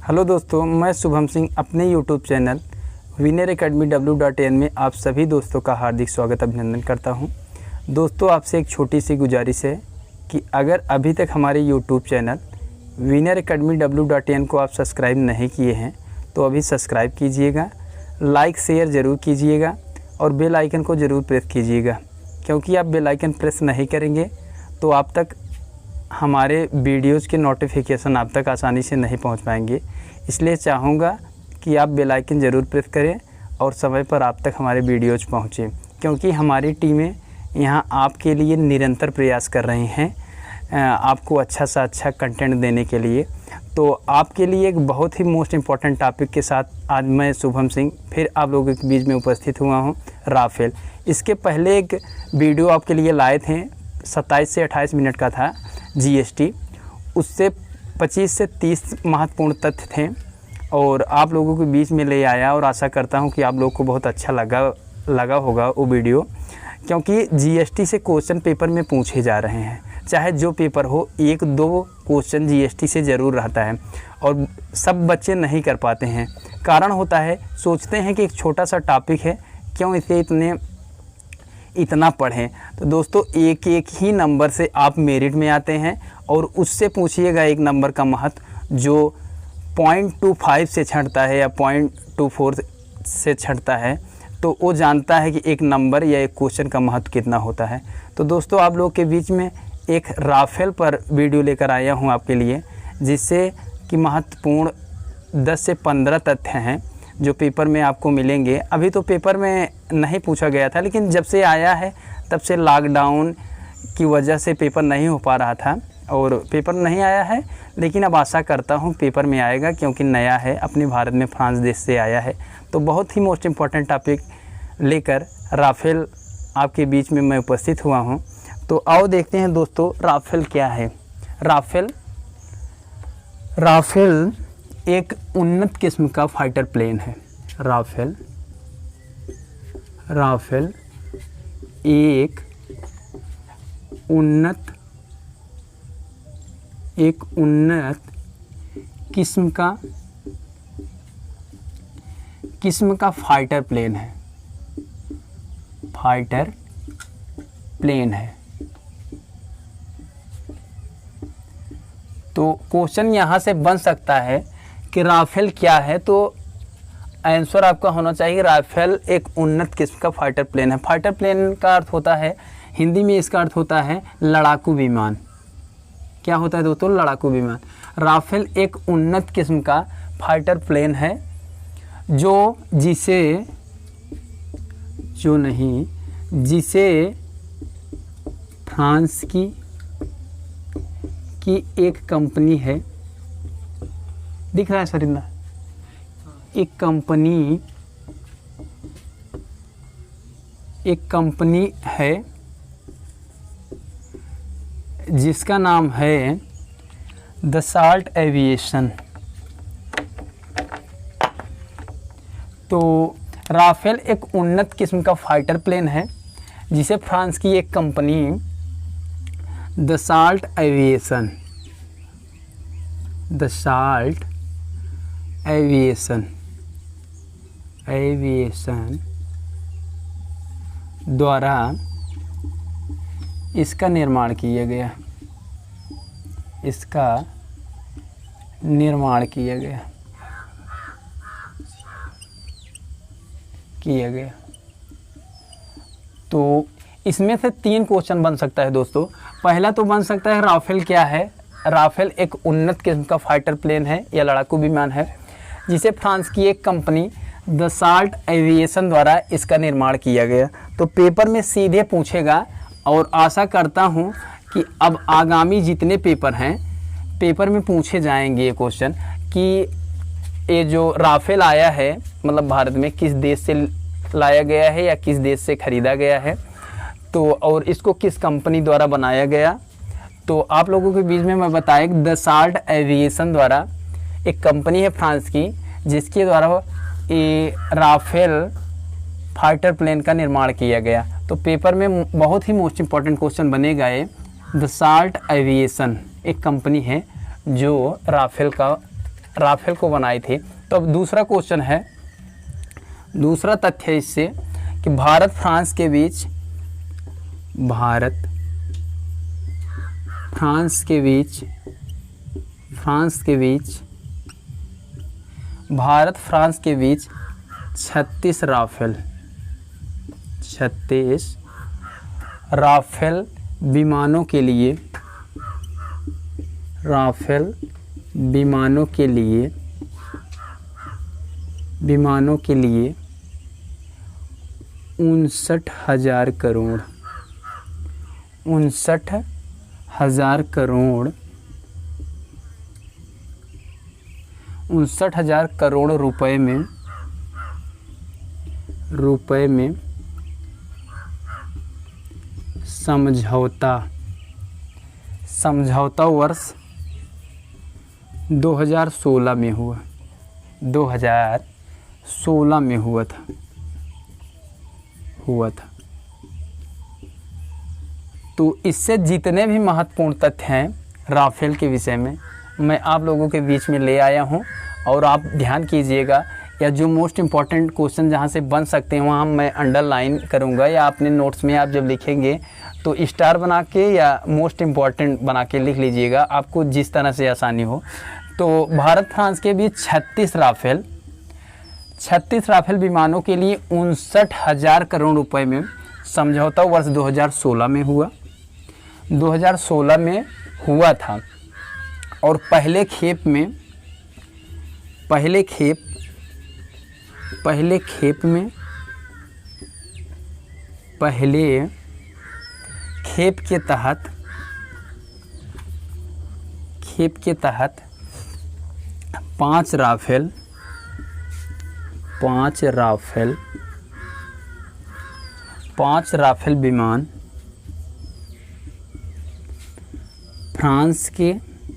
Hello दोस्तों, मैं शुभम सिंह अपने YouTube channel winner academy w.in में आप सभी दोस्तों का हार्दिक स्वागत अभिनंदन करता हूं। दोस्तों, आपसे एक छोटी सी गुजारिश है कि अगर अभी तक हमारे YouTube channel winner academy w.in को आप सब्सक्राइब नहीं किए हैं तो अभी सब्सक्राइब कीजिएगा, लाइक शेयर ज़रूर कीजिएगा और बेल आइकन को ज़रूर प्रेस कीजिएगा, क्योंकि आप बेल आइकन प्रेस नहीं करेंगे तो आप तक हमारे वीडियोज़ के नोटिफिकेशन आप तक आसानी से नहीं पहुंच पाएंगे। इसलिए चाहूँगा कि आप बेल आइकन ज़रूर प्रेस करें और समय पर आप तक हमारे वीडियोज़ पहुँचें, क्योंकि हमारी टीमें यहाँ आपके लिए निरंतर प्रयास कर रही हैं आपको अच्छा सा अच्छा कंटेंट देने के लिए। तो आपके लिए एक बहुत ही मोस्ट इम्पॉर्टेंट टॉपिक के साथ आज मैं शुभम सिंह फिर आप लोगों के बीच में उपस्थित हुआ हूँ। राफेल, इसके पहले एक वीडियो आपके लिए लाए थे, 27 से 28 मिनट का था जीएसटी, उससे 25 से 30 महत्वपूर्ण तथ्य थे और आप लोगों के बीच में ले आया और आशा करता हूं कि आप लोगों को बहुत अच्छा लगा होगा वो वीडियो, क्योंकि जीएसटी से क्वेश्चन पेपर में पूछे जा रहे हैं। चाहे जो पेपर हो, एक दो क्वेश्चन जीएसटी से ज़रूर रहता है और सब बच्चे नहीं कर पाते हैं। कारण होता है, सोचते हैं कि एक छोटा सा टॉपिक है, क्यों इसे इतना पढ़ें। तो दोस्तों, एक एक ही नंबर से आप मेरिट में आते हैं और उससे पूछिएगा एक नंबर का महत्व जो 0.25 से छंटता है या 0.24 से छंटता है, तो वो जानता है कि एक नंबर या एक क्वेश्चन का महत्व कितना होता है। तो दोस्तों, आप लोग के बीच में एक राफेल पर वीडियो लेकर आया हूँ आपके लिए, जिससे कि महत्वपूर्ण 10 से 15 तथ्य हैं जो पेपर में आपको मिलेंगे। अभी तो पेपर में नहीं पूछा गया था, लेकिन जब से आया है तब से लॉकडाउन की वजह से पेपर नहीं हो पा रहा था और पेपर नहीं आया है, लेकिन अब आशा करता हूँ पेपर में आएगा, क्योंकि नया है, अपने भारत में फ्रांस देश से आया है। तो बहुत ही मोस्ट इम्पॉर्टेंट टॉपिक लेकर राफेल आपके बीच में मैं उपस्थित हुआ हूँ। तो आओ देखते हैं दोस्तों, राफेल क्या है। राफेल एक उन्नत किस्म का फाइटर प्लेन है। राफेल एक उन्नत किस्म का फाइटर प्लेन है। तो क्वेश्चन यहाँ से बन सकता है कि राफेल क्या है, तो आंसर आपका होना चाहिए राफेल एक उन्नत किस्म का फाइटर प्लेन है। फाइटर प्लेन का अर्थ होता है, हिंदी में इसका अर्थ होता है लड़ाकू विमान। क्या होता है दोस्तों? लड़ाकू विमान। राफेल एक उन्नत किस्म का फाइटर प्लेन है जिसे फ्रांस की एक कंपनी है, दिख रहा है सर इतना, एक कंपनी है जिसका नाम है दसाल्ट एविएशन। तो राफेल एक उन्नत किस्म का फाइटर प्लेन है जिसे फ्रांस की एक कंपनी दसाल्ट एविएशन द्वारा इसका निर्माण किया गया। तो इसमें से 3 क्वेश्चन बन सकता है दोस्तों। पहला तो बन सकता है राफेल क्या है। राफेल एक उन्नत किस्म का फाइटर प्लेन है या लड़ाकू विमान है जिसे फ्रांस की एक कंपनी दसाल्ट एविएशन द्वारा इसका निर्माण किया गया। तो पेपर में सीधे पूछेगा और आशा करता हूं कि अब आगामी जितने पेपर हैं, पेपर में पूछे जाएंगे ये क्वेश्चन कि ये जो राफेल आया है, मतलब भारत में किस देश से लाया गया है या किस देश से ख़रीदा गया है, तो और इसको किस कंपनी द्वारा बनाया गया। तो आप लोगों के बीच में मैं बताया कि दसाल्ट एविएशन द्वारा एक कंपनी है फ्रांस की, जिसके द्वारा ये राफेल फाइटर प्लेन का निर्माण किया गया। तो पेपर में बहुत ही मोस्ट इम्पॉर्टेंट क्वेश्चन बनेगा ये। दसाल्ट एविएशन एक कंपनी है जो राफेल का राफेल को बनाई थी। तो अब दूसरा क्वेश्चन है, दूसरा तथ्य है इससे कि भारत फ्रांस के बीच भारत फ्रांस के बीच 36 राफेल विमानों के लिए 59,000 करोड़ 59,000 करोड़ रुपए में समझौता वर्ष 2016 में हुआ। 2016 में हुआ था। तो इससे जितने भी महत्वपूर्ण तथ्य हैं राफेल के विषय में मैं आप लोगों के बीच में ले आया हूं, और आप ध्यान कीजिएगा, या जो मोस्ट इम्पॉर्टेंट क्वेश्चन जहां से बन सकते हैं वहां मैं अंडरलाइन करूंगा, या अपने नोट्स में आप जब लिखेंगे तो स्टार बना के या मोस्ट इम्पॉर्टेंट बना के लिख लीजिएगा, आपको जिस तरह से आसानी हो। तो भारत फ्रांस के बीच 36 राफेल विमानों के लिए 59,000 करोड़ रुपए में समझौता वर्ष 2016 में हुआ। 2016 में हुआ था, और पहले खेप के तहत 5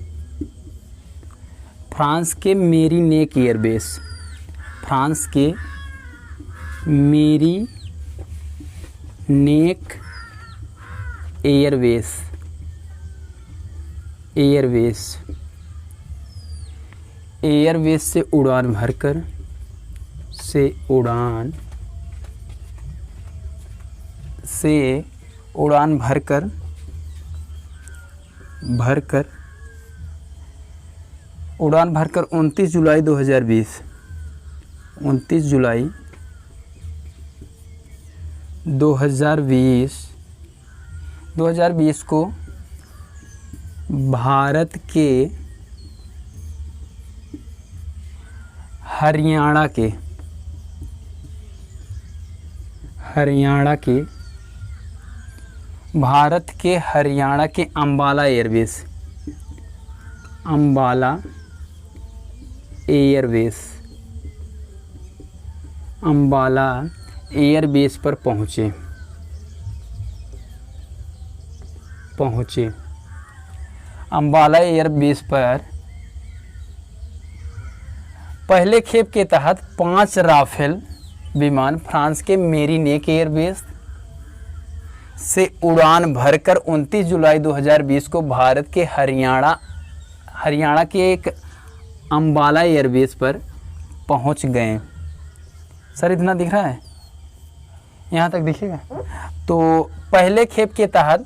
राफेल विमान फ्रांस के मेरीनेक एयरवेस से उड़ान भरकर 29 जुलाई 2020 को भारत के हरियाणा के अंबाला एयरबेस पर पहुँचे। अंबाला एयरबेस पर पहले खेप के तहत 5 राफेल विमान फ्रांस के मेरीनेक एयरबेस से उड़ान भरकर 29 जुलाई 2020 को भारत के हरियाणा के एक अंबाला एयरबेस पर पहुंच गए। सर इतना दिख रहा है, यहाँ तक दिखेगा। तो पहले खेप के तहत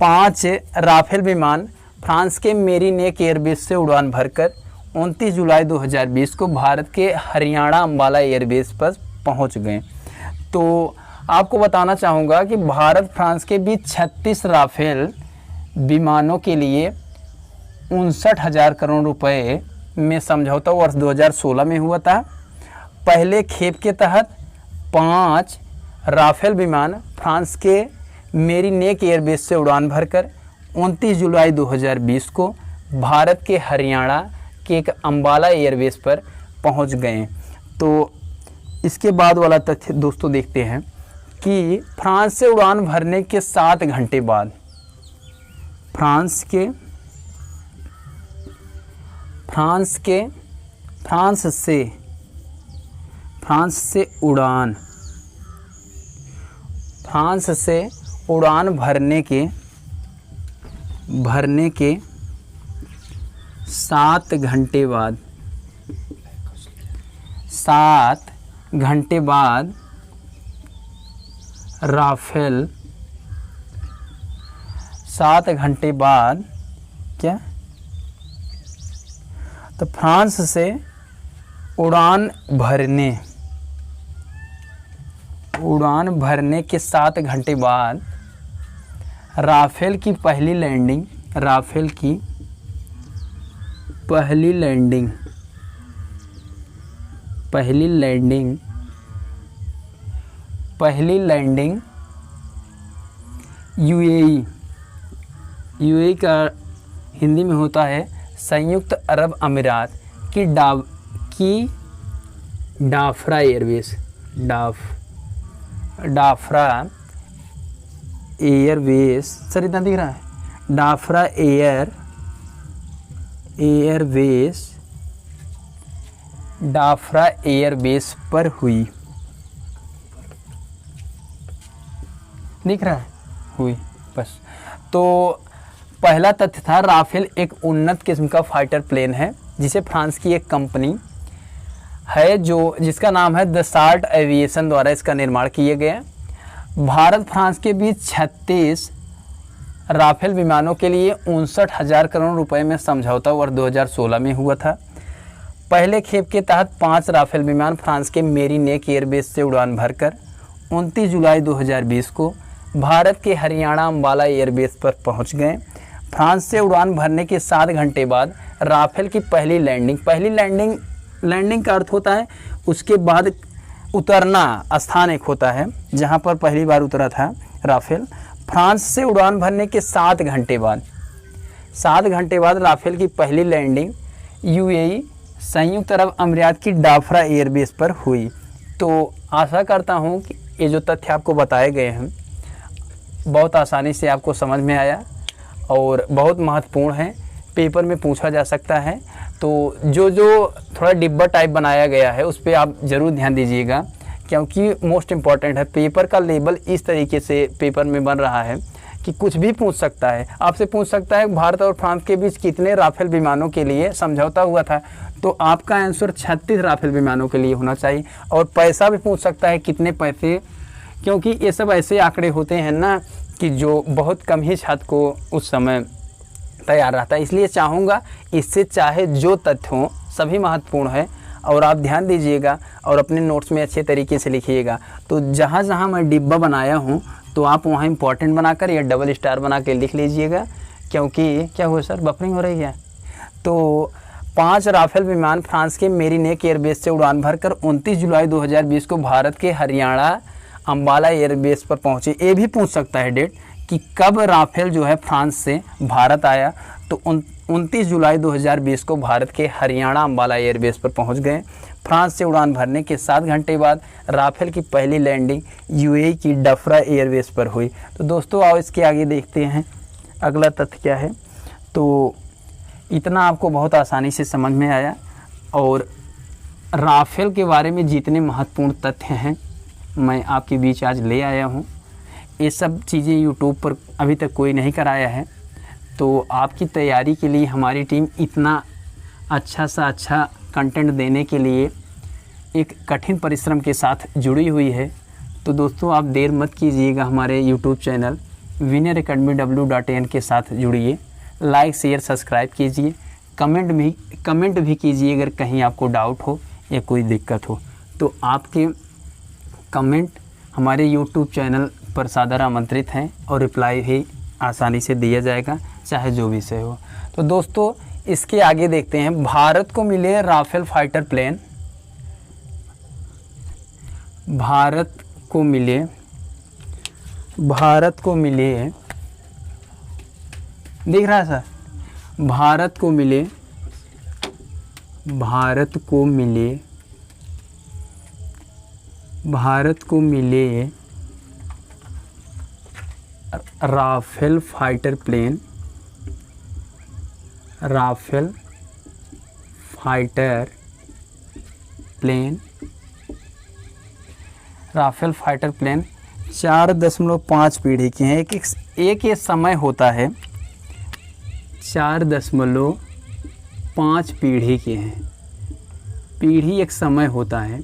5 राफेल विमान फ्रांस के मेरीनेक एयरबेस से उड़ान भरकर 29 जुलाई 2020 को भारत के हरियाणा अंबाला एयरबेस पर पहुंच गए। तो आपको बताना चाहूँगा कि भारत फ्रांस के बीच 36 राफेल विमानों के लिए 59,000 करोड़ रुपए में समझौता वर्ष 2016 में हुआ था। पहले खेप के तहत 5 राफेल विमान फ्रांस के मेरीनेक एयरबेस से उड़ान भरकर 29 जुलाई 2020 को भारत के हरियाणा के एक अंबाला एयरबेस पर पहुंच गए। तो इसके बाद वाला तथ्य दोस्तों देखते हैं कि फ्रांस से उड़ान भरने के 7 घंटे बाद फ्रांस से उड़ान भरने के 7 घंटे बाद 7 घंटे बाद राफेल 7 घंटे बाद क्या, तो फ्रांस से उड़ान भरने के 7 घंटे बाद राफेल की पहली लैंडिंग यूएई का हिंदी में होता है संयुक्त अरब अमीरात की डाफरा एयरवेज सर इतना दिख रहा है, डाफरा एयरवेज पर हुई, दिख रहा है, हुई बस। तो पहला तथ्य था राफेल एक उन्नत किस्म का फाइटर प्लेन है जिसे फ्रांस की एक कंपनी है जिसका नाम है दसाल्ट एविएशन द्वारा इसका निर्माण किए गए। भारत फ्रांस के बीच 36 राफेल विमानों के लिए 59,000 करोड़ रुपए में समझौता वर्ष 2016 में हुआ था। पहले खेप के तहत 5 राफेल विमान फ्रांस के मेरीनेक एयरबेस से उड़ान भरकर 29 जुलाई 2020 को भारत के हरियाणा अम्बाला एयरबेस पर पहुंच गए। फ्रांस से उड़ान भरने के 7 घंटे बाद राफेल की पहली लैंडिंग का अर्थ होता है उसके बाद उतरना, स्थान एक होता है जहां पर पहली बार उतरा था राफेल। फ्रांस से उड़ान भरने के 7 घंटे बाद राफेल की पहली लैंडिंग यूएई संयुक्त अरब अमीरात की डाफरा एयरबेस पर हुई। तो आशा करता हूं कि ये जो तथ्य आपको बताए गए हैं बहुत आसानी से आपको समझ में आया और बहुत महत्वपूर्ण है, पेपर में पूछा जा सकता है। तो जो थोड़ा डिब्बा टाइप बनाया गया है उस पर आप ज़रूर ध्यान दीजिएगा क्योंकि मोस्ट इम्पॉर्टेंट है। पेपर का लेवल इस तरीके से पेपर में बन रहा है कि कुछ भी पूछ सकता है, आपसे पूछ सकता है भारत और फ्रांस के बीच कितने राफेल विमानों के लिए समझौता हुआ था, तो आपका आंसर 36 राफेल विमानों के लिए होना चाहिए। और पैसा भी पूछ सकता है कितने पैसे, क्योंकि ये सब ऐसे आंकड़े होते हैं ना कि जो बहुत कम ही छात्र को उस समय तैयार रहता है। इसलिए चाहूँगा इससे चाहे जो तथ्य हों सभी महत्वपूर्ण है और आप ध्यान दीजिएगा और अपने नोट्स में अच्छे तरीके से लिखिएगा। तो जहाँ जहाँ मैं डिब्बा बनाया हूँ तो आप वहाँ इंपॉर्टेंट बनाकर या डबल स्टार बना के लिख लीजिएगा, क्योंकि क्या हुआ सर, बफरिंग हो रही है। तो 5 राफेल विमान फ्रांस के मेरीनेक एयरबेस से उड़ान भरकर 29 जुलाई 2020 को भारत के हरियाणा अम्बाला एयरबेस पर पहुंचे। ये भी पूछ सकता है डेट कि कब राफेल जो है फ्रांस से भारत आया, तो 29 जुलाई 2020 को भारत के हरियाणा अम्बाला एयरबेस पर पहुंच गए। फ्रांस से उड़ान भरने के 7 घंटे बाद राफेल की पहली लैंडिंग यूएई की डाफरा एयरबेस पर हुई। तो दोस्तों आओ इसके आगे देखते हैं अगला तथ्य क्या है। तो इतना आपको बहुत आसानी से समझ में आया और राफेल के बारे में जितने महत्वपूर्ण तथ्य हैं मैं आपके बीच आज ले आया हूँ। ये सब चीज़ें यूट्यूब पर अभी तक कोई नहीं कराया है, तो आपकी तैयारी के लिए हमारी टीम इतना अच्छा सा अच्छा कंटेंट देने के लिए एक कठिन परिश्रम के साथ जुड़ी हुई है। तो दोस्तों आप देर मत कीजिएगा, हमारे YouTube channel winner academy w.in के साथ जुड़िए, लाइक शेयर सब्सक्राइब कीजिए, कमेंट भी कीजिए अगर कहीं आपको डाउट हो या कोई दिक्कत हो। तो आपके कमेंट हमारे यूट्यूब चैनल पर सादर आमंत्रित हैं और रिप्लाई भी आसानी से दिया जाएगा चाहे जो विषय हो। तो दोस्तों इसके आगे देखते हैं, भारत को मिले राफेल फाइटर प्लेन, भारत को मिले दिख रहा है सर, भारत को मिले Rafale fighter plane, Rafale fighter plane 4.5 पीढ़ी के हैं। एक ये समय होता है 4.5 पीढ़ी के हैं। पीढ़ी एक समय होता है,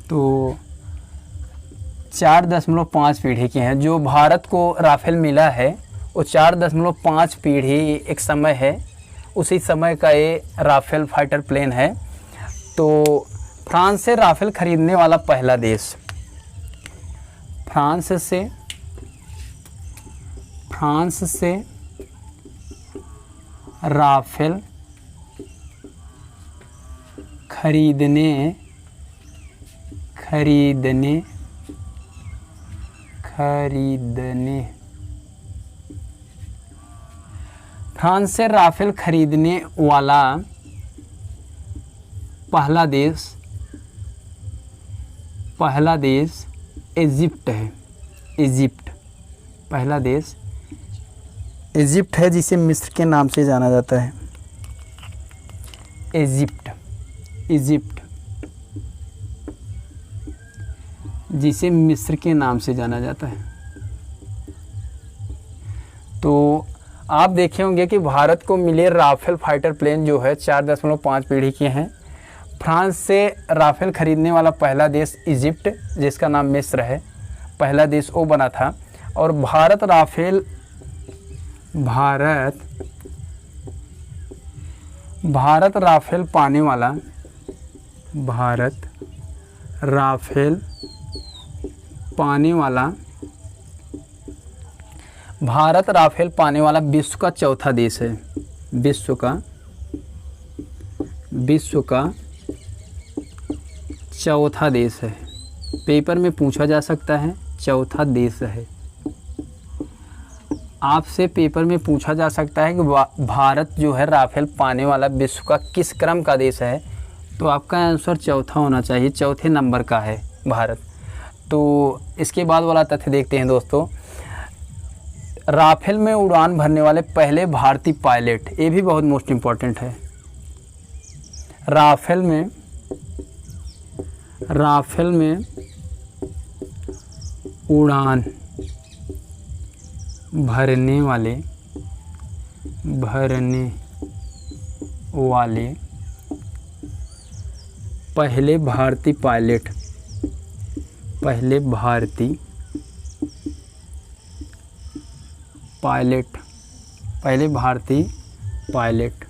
तो 4.5 पीढ़ी की हैं। जो भारत को राफेल मिला है वो 4.5 पीढ़ी एक समय है, उसी समय का ये राफेल फाइटर प्लेन है। तो फ्रांस से राफेल खरीदने वाला पहला देश, फ्रांस से राफेल खरीदने फ्रांस से राफेल खरीदने वाला पहला देश इजिप्ट है। पहला देश इजिप्ट है, जिसे मिस्र के नाम से जाना जाता है। इजिप्ट जिसे मिस्र के नाम से जाना जाता है। तो आप देखे होंगे कि भारत को मिले राफेल फाइटर प्लेन जो है 4.5 पीढ़ी के हैं। फ्रांस से राफेल खरीदने वाला पहला देश इजिप्ट, जिसका नाम मिस्र है, पहला देश वो बना था। और भारत राफेल पाने वाला विश्व का चौथा देश है। विश्व का चौथा देश है। पेपर में पूछा जा सकता है, चौथा देश है। आपसे पेपर में पूछा जा सकता है कि भारत जो है राफेल पाने वाला विश्व का किस क्रम का देश है, तो आपका आंसर चौथा होना चाहिए, चौथे नंबर का है भारत। तो इसके बाद वाला तथ्य देखते हैं दोस्तों। राफेल में उड़ान भरने वाले पहले भारतीय पायलट, ये भी बहुत मोस्ट इम्पॉर्टेंट है। राफेल में उड़ान भरने वाले पहले भारतीय पायलट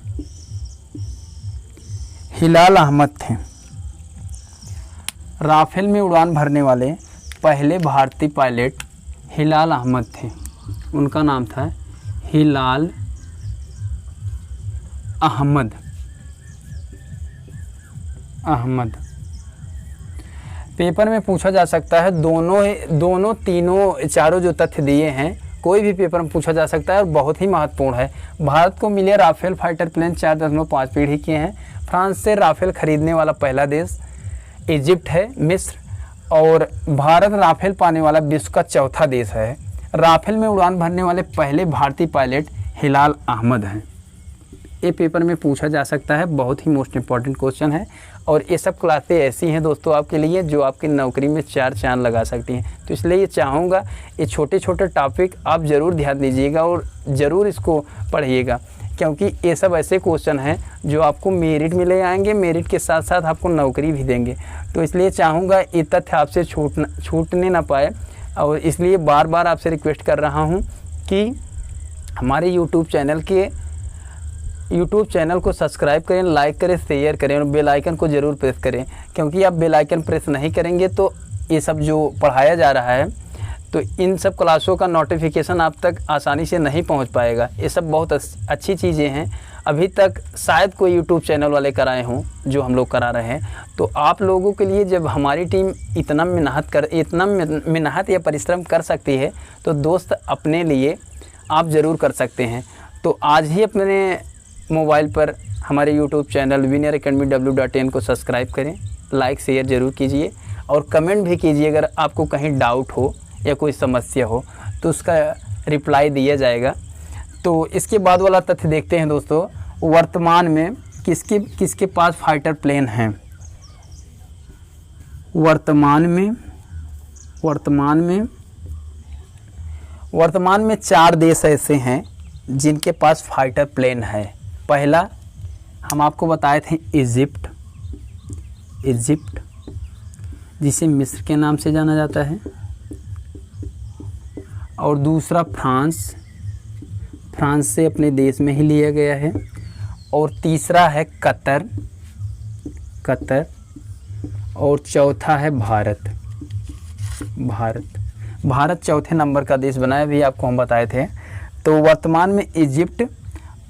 हिलाल अहमद थे। राफेल में उड़ान भरने वाले पहले भारतीय पायलट हिलाल अहमद थे। उनका नाम था हिलाल अहमद। पेपर में पूछा जा सकता है, तीनों चारों जो तथ्य दिए हैं कोई भी पेपर में पूछा जा सकता है और बहुत ही महत्वपूर्ण है। भारत को मिले राफेल फाइटर प्लेन 4.5 पीढ़ी के हैं। फ्रांस से राफेल खरीदने वाला पहला देश इजिप्ट है, मिस्र। और भारत राफेल पाने वाला विश्व का चौथा देश है। राफेल में उड़ान भरने वाले पहले भारतीय पायलट हिलाल अहमद हैं। ये पेपर में पूछा जा सकता है, बहुत ही मोस्ट इम्पॉर्टेंट क्वेश्चन है। और ये सब क्लासें ऐसी हैं दोस्तों आपके लिए जो आपकी नौकरी में 4 चांद लगा सकती हैं। तो इसलिए ये चाहूँगा ये छोटे छोटे टॉपिक आप ज़रूर ध्यान दीजिएगा और ज़रूर इसको पढ़िएगा, क्योंकि ये सब ऐसे क्वेश्चन हैं जो आपको मेरिट में ले आएंगे, मेरिट के साथ साथ आपको नौकरी भी देंगे। तो इसलिए चाहूँगा ये तथ्य आपसे छूटने ना पाए। और इसलिए बार बार आपसे रिक्वेस्ट कर रहा हूँ कि हमारे यूट्यूब चैनल को सब्सक्राइब करें, लाइक करें, शेयर करें और बेल आइकन को ज़रूर प्रेस करें, क्योंकि आप बेल आइकन प्रेस नहीं करेंगे तो ये सब जो पढ़ाया जा रहा है तो इन सब क्लासों का नोटिफिकेशन आप तक आसानी से नहीं पहुंच पाएगा। ये सब बहुत अच्छी चीज़ें हैं, अभी तक शायद कोई यूट्यूब चैनल वाले कराए हों जो हम लोग करा रहे हैं। तो आप लोगों के लिए जब हमारी टीम इतना मेहनत या परिश्रम कर सकती है तो दोस्त अपने लिए आप ज़रूर कर सकते हैं। तो आज ही अपने मोबाइल पर हमारे YouTube channel winner academy w.in को सब्सक्राइब करें, लाइक शेयर ज़रूर कीजिए और कमेंट भी कीजिए। अगर आपको कहीं डाउट हो या कोई समस्या हो तो उसका रिप्लाई दिया जाएगा। तो इसके बाद वाला तथ्य देखते हैं दोस्तों। वर्तमान में किसके पास फाइटर प्लेन हैं? वर्तमान में 4 देश ऐसे हैं जिनके पास फाइटर प्लेन है। पहला हम आपको बताए थे इजिप्ट, जिसे मिस्र के नाम से जाना जाता है, और दूसरा फ्रांस से अपने देश में ही लिया गया है, और तीसरा है कतर, और चौथा है भारत चौथे नंबर का देश बना है, भी आपको हम बताए थे। तो वर्तमान में इजिप्ट,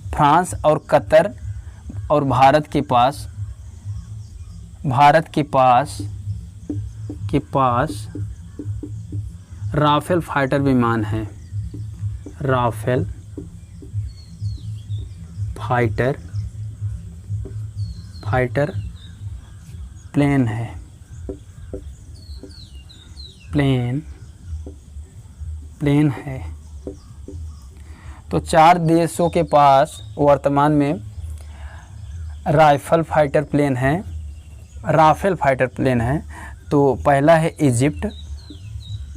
फ्रांस और कतर और भारत के पास राफेल फाइटर विमान है, राफेल फाइटर प्लेन है, प्लेन है। तो 4 देशों के पास वर्तमान में राफेल फाइटर प्लेन है। तो पहला है इजिप्ट,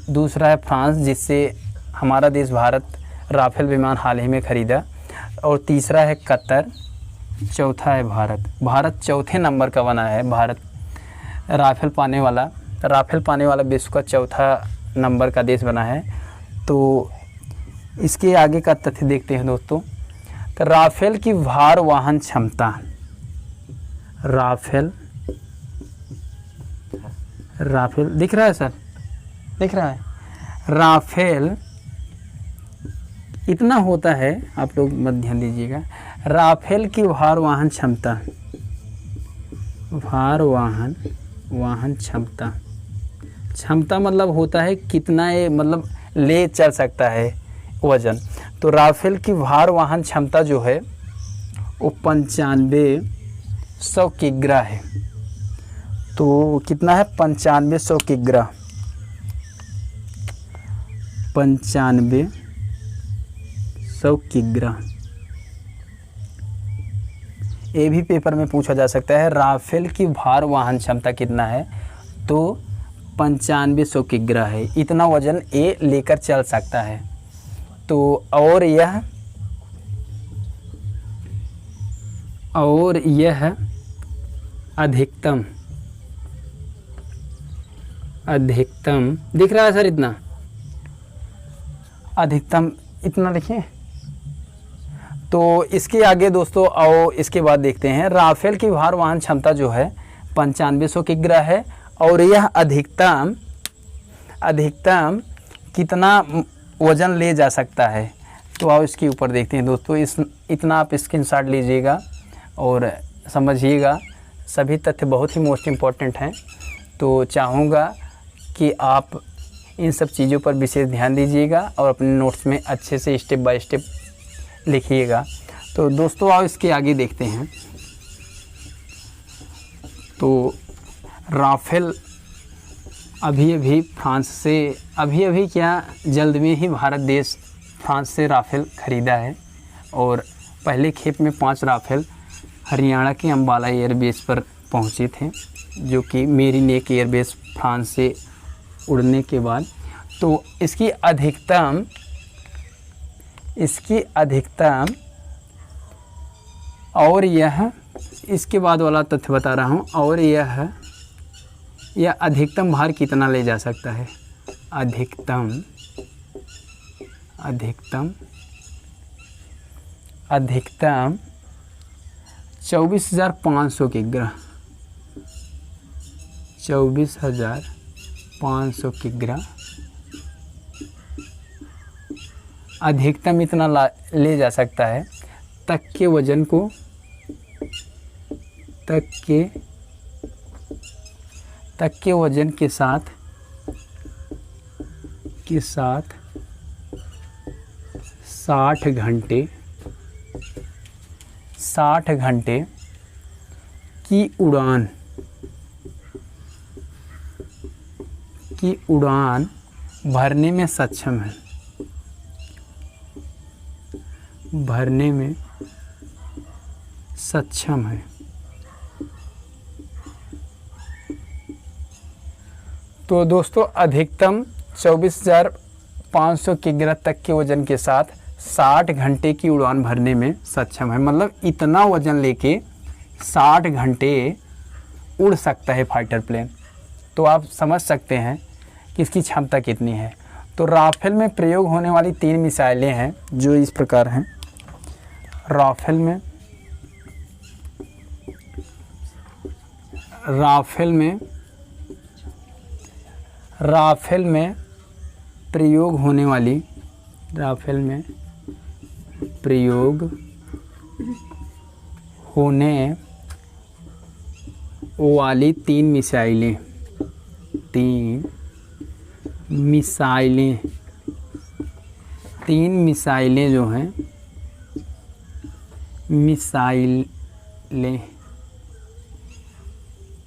दूसरा है फ्रांस, जिससे हमारा देश भारत राफेल विमान हाल ही में खरीदा, और तीसरा है कतर, चौथा है भारत चौथे नंबर का बना है। भारत राफेल पाने वाला विश्व का चौथा नंबर का देश बना है। तो इसके आगे का तथ्य देखते हैं दोस्तों। तो राफेल की भार वाहन क्षमता, राफेल दिख रहा है सर, दिख रहा है। राफेल इतना होता है, आप लोग मत ध्यान दीजिएगा। राफेल की भार वाहन क्षमता मतलब होता है कितना ये मतलब ले चल सकता है वजन। तो राफेल की भार वाहन क्षमता जो है वो 9500 किग्रा है। तो कितना है? 9500 किग्रा, 9500 किग्रा। ये भी पेपर में पूछा जा सकता है, राफेल की भार वाहन क्षमता कितना है? तो 9500 किग्रा है, इतना वजन ये लेकर चल सकता है। तो और यह अधिकतम दिख रहा है सर, इतना अधिकतम इतना लिखिए। तो इसके आगे दोस्तों आओ, इसके बाद देखते हैं राफेल की भार वाहन क्षमता जो है 9500 किग्रा है, और यह अधिकतम कितना वजन ले जा सकता है। तो आओ इसके ऊपर देखते हैं दोस्तों। इतना आप स्क्रीनशॉट लीजिएगा और समझिएगा, सभी तथ्य बहुत ही मोस्ट इम्पॉर्टेंट हैं। तो चाहूँगा कि आप इन सब चीज़ों पर विशेष ध्यान दीजिएगा और अपने नोट्स में अच्छे से स्टेप बाय स्टेप लिखिएगा। तो दोस्तों आओ इसके आगे देखते हैं। तो राफेल अभी फ्रांस से क्या जल्द में ही भारत देश फ्रांस से राफेल ख़रीदा है, और पहले खेप में 5 राफेल हरियाणा के अम्बाला एयरबेस पर पहुंचे थे, जो कि मेरीनेक एयरबेस फ्रांस से उड़ने के बाद। तो इसकी अधिकतम और यह इसके बाद वाला तथ्य बता रहा हूँ। और यह अधिकतम भार कितना ले जा सकता है? अधिकतम 24,500 किग्रा, 24,500 किग्रा अधिकतम इतना ले जा सकता है। तक के वजन को तक के वजन के साथ 60 घंटे की उड़ान भरने में सक्षम है। तो दोस्तों अधिकतम 24,500 किग्रा तक के वजन के साथ 60 घंटे की उड़ान भरने में सक्षम है। मतलब इतना वजन लेके 60 घंटे उड़ सकता है फाइटर प्लेन। तो आप समझ सकते हैं कि इसकी क्षमता कितनी है। तो राफेल में प्रयोग होने वाली 3 मिसाइलें हैं जो इस प्रकार हैं। राफेल में प्रयोग होने वाली 3 मिसाइलें जो हैं मिसाइलें।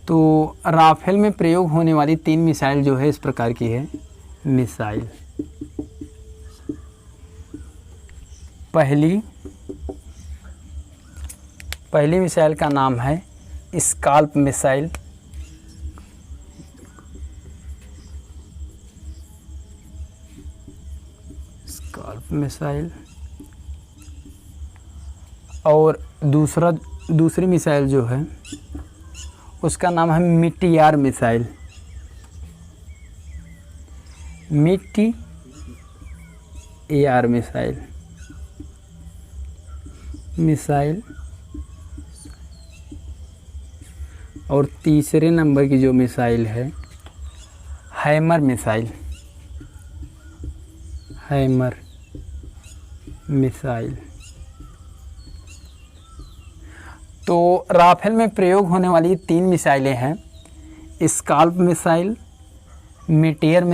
तो राफेल में प्रयोग होने वाली 3 मिसाइल जो है इस प्रकार की है। मिसाइल पहली मिसाइल का नाम है स्काल्प मिसाइल। और दूसरी मिसाइल जो है उसका नाम है मीटियार मिसाइल। और तीसरे नंबर की जो मिसाइल है हैमर मिसाइल। तो राफेल में प्रयोग होने वाली 3 मिसाइलें हैं स्काल्प मिसाइल, मीटियार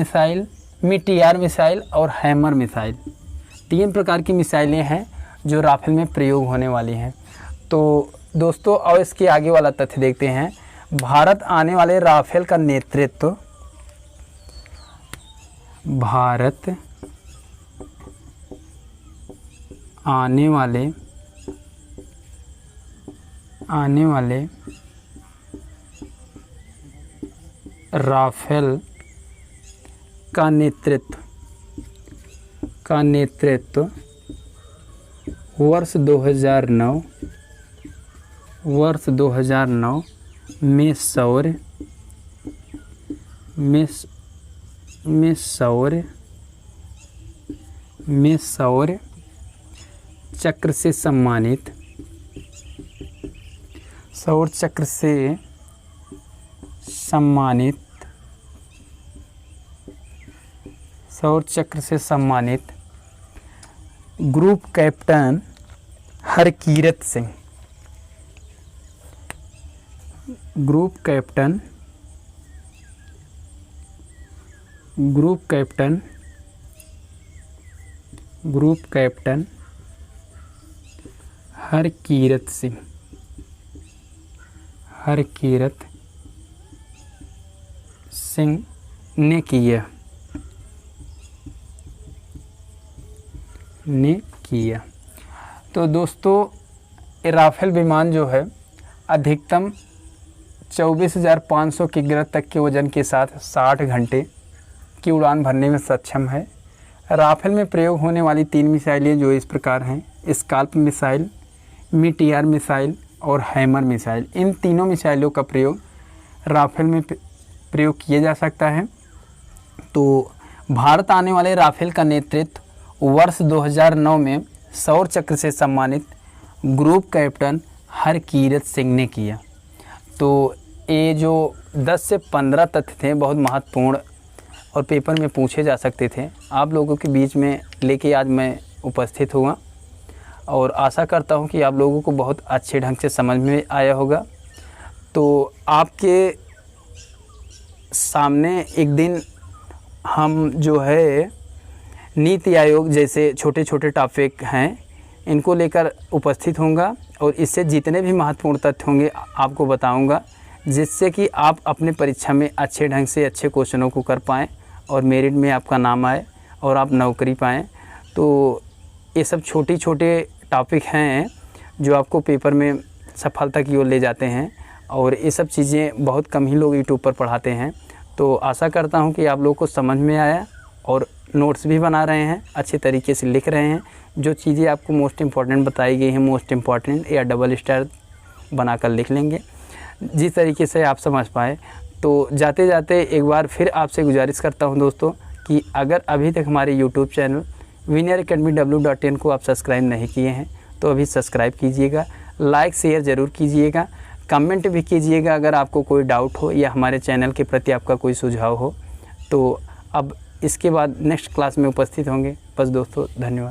मिसाइल और हैमर मिसाइल। 3 प्रकार की मिसाइलें हैं जो राफेल में प्रयोग होने वाली हैं। तो दोस्तों और इसके आगे वाला तथ्य देखते हैं। भारत आने वाले राफेल का नेतृत्व आने वाले राफेल का नेतृत्व वर्ष 2009 में शौर्य चक्र से सम्मानित group captain Harkirat Singh group captain Harkirat Singh ने किया। तो दोस्तों राफेल विमान जो है अधिकतम 24,500 किलोग्राम तक के वजन के साथ 60 घंटे की उड़ान भरने में सक्षम है। राफेल में प्रयोग होने वाली 3 मिसाइलें जो इस प्रकार हैं स्काल्प मिसाइल, मीटियार मिसाइल और हैमर मिसाइल। इन तीनों मिसाइलों का प्रयोग राफेल में प्रयोग किया जा सकता है। तो भारत आने वाले राफेल का नेतृत्व वर्ष 2009 में शौर्य चक्र से सम्मानित ग्रुप कैप्टन हरकीरत सिंह ने किया। तो ये जो 10 से 15 तथ्य थे बहुत महत्वपूर्ण और पेपर में पूछे जा सकते थे, आप लोगों के बीच में लेके आज मैं उपस्थित हुआ और आशा करता हूँ कि आप लोगों को बहुत अच्छे ढंग से समझ में आया होगा। तो आपके सामने एक दिन हम जो है नीति आयोग जैसे छोटे छोटे टॉपिक हैं इनको लेकर उपस्थित होऊंगा और इससे जितने भी महत्वपूर्ण तथ्य होंगे आपको बताऊंगा, जिससे कि आप अपने परीक्षा में अच्छे ढंग से अच्छे क्वेश्चनों को कर पाएँ और मेरिट में आपका नाम आए और आप नौकरी पाएँ। तो ये सब छोटे छोटे टॉपिक हैं जो आपको पेपर में सफलता की ओर ले जाते हैं और ये सब चीज़ें बहुत कम ही लोग यूट्यूब पर पढ़ाते हैं। तो आशा करता हूँ कि आप लोगों को समझ में आया और नोट्स भी बना रहे हैं, अच्छे तरीके से लिख रहे हैं। जो चीज़ें आपको मोस्ट इम्पॉर्टेंट बताई गई हैं, मोस्ट इम्पॉर्टेंट या डबल स्टार बनाकर लिख लेंगे जिस तरीके से आप समझ पाए। तो जाते जाते एक बार फिर आपसे गुजारिश करता हूं दोस्तों कि अगर अभी तक हमारे YouTube channel winner academy W.in को आप सब्सक्राइब नहीं किए हैं तो अभी सब्सक्राइब कीजिएगा, लाइक शेयर ज़रूर कीजिएगा, कमेंट भी कीजिएगा अगर आपको कोई डाउट हो या हमारे चैनल के प्रति आपका कोई सुझाव हो। तो अब इसके बाद नेक्स्ट क्लास में उपस्थित होंगे। बस दोस्तों, धन्यवाद।